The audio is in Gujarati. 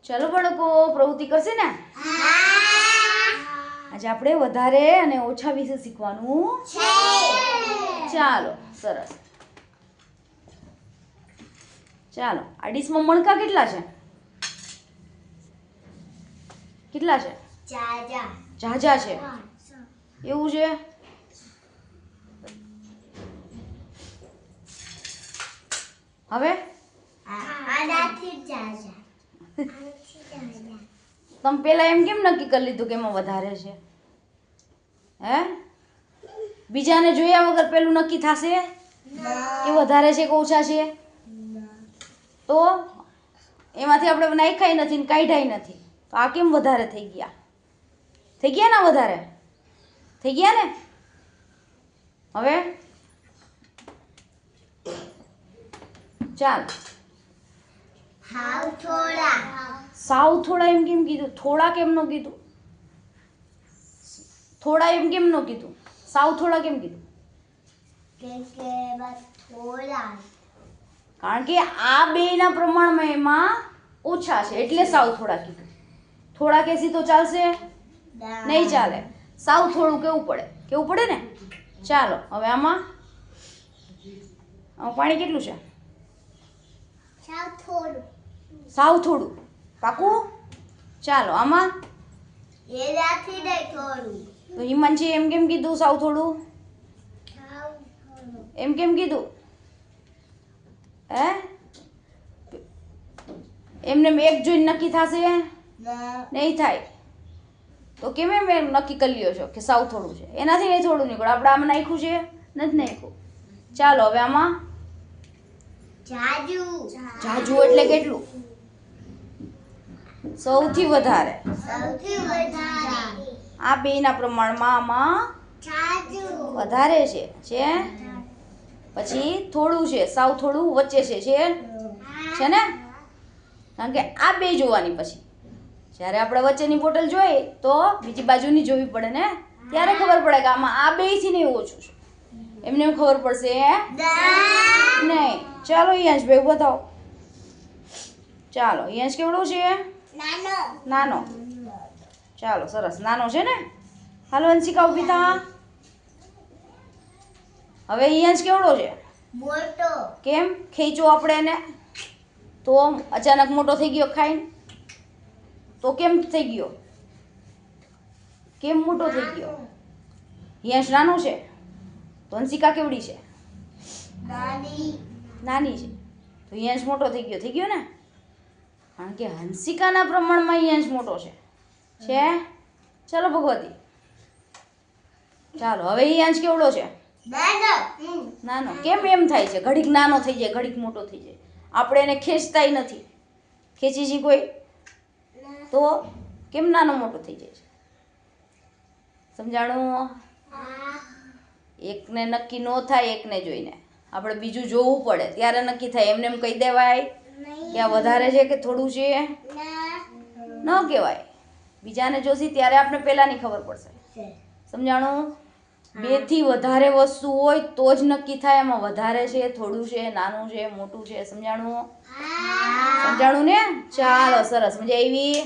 चलो बाळको प्रवृत्ति करशे ने आज આપણે વધારે અને ઓછા વિશે શીખવાનું છે ચાલો સરસ ચાલો આ ડીશમાં મણકા કેટલા છે જાજા છે એવું છે હવે આનાથી જાજા તમે પેલા એમ કેમ નક્કી કરી લીધું કે એમાં વધારે છે હે બીજાને જોયા વગર પેલું નક્કી થશે કે વધારે છે કે ઓછા છે તો એમાંથી આપણે નાખ્યા નથી ને કાઢ્યા નથી તો આ કેમ વધારે થઈ ગયા ને વધારે થઈ ગયા ને હવે ચાલ સાવ થોડા એમ કેમ કીધું થોડા કેમ ન કીધું થોડા એમ કેમ ન કીધું સાવ થોડા કેમ કીધું કારણ કે આ બેના પ્રમાણમાં એમાં ઓછા છે એટલે સાવ થોડા કીધું થોડા કેસી તો ચાલશે નહીં ચાલે સાવ થોડું કેવું પડે ને ચાલો હવે આમાં પાણી કેટલું છે સાવ થોડું પાકું ચાલો આમાં તો હિમાંશી એમ કેમ કીધું સાવ થોડું એમ કેમ કીધું હે એમને એક જોઈને નક્કી થશે નહીં થાય તો કેમ એમ નક્કી કરી લ્યો છો કે સાવ થોડું છે એનાથી નહીં થોડું નીકળે આપણે આમાં નાખ્યું છે નથી નાખ્યું ચાલો હવે આમાં જાજુ એટલે કેટલું સૌથી વધારે આ બેના પ્રમાણમાં આમાં વધારે છે પછી થોડું છે સાવ થોડું વચ્ચે છે ને કારણ કે આ બે જોવાની પછી જ્યારે આપણે વચ્ચેની બોટલ જોઈએ તો બીજી બાજુની જોવી પડે ને ત્યારે ખબર પડે કે આમાં આ બેથી નહીં ઓછું છે એમને ખબર પડશે નહીં ચાલો યંશ ભાઈ બતાવો ચાલો યંશ કેવડો છે નાનો ચાલો સરસ નાનો છે ને હાલો અંશિકા ઊભી થા હવે યંશ કેવડો છે મોટો કેમ ખેંચો આપણે એને તો અચાનક મોટો થઈ ગયો ખાઈને તો કેમ થઈ ગયો કેમ મોટો થઈ ગયો યંશ નાનો છે તો અંશિકા કેવડી છે નાની છે તો યંશ મોટો થઈ ગયો ને કારણ કે હંસિકાના પ્રમાણમાં યંશ મોટો છે ચાલો ભગવતી ચાલો હવે યંશ કેવડો છે નાનો કેમ એમ થાય છે ઘડીક નાનો થઈ જાય ઘડીક મોટો થઈ જાય આપણે એને ખેંચતાય નથી ખેંચી છીએ કોઈ તો કેમ નાનો મોટો થઈ જાય છે સમજાણું એકને નક્કી ન થાય એકને જોઈને આપણે બીજું જોવું પડે ત્યારે નક્કી થાય એમને એમ કહી દેવાય કે આ વધારે છે કે થોડું છે ન કહેવાય બીજાને જોશી ત્યારે આપણે પહેલાંની ખબર પડશે સમજાણું બેથી વધારે વસ્તુ હોય તો જ નક્કી થાય એમાં વધારે છે થોડું છે નાનું છે મોટું છે સમજાણું ને ચાલો સરસ મજા આવી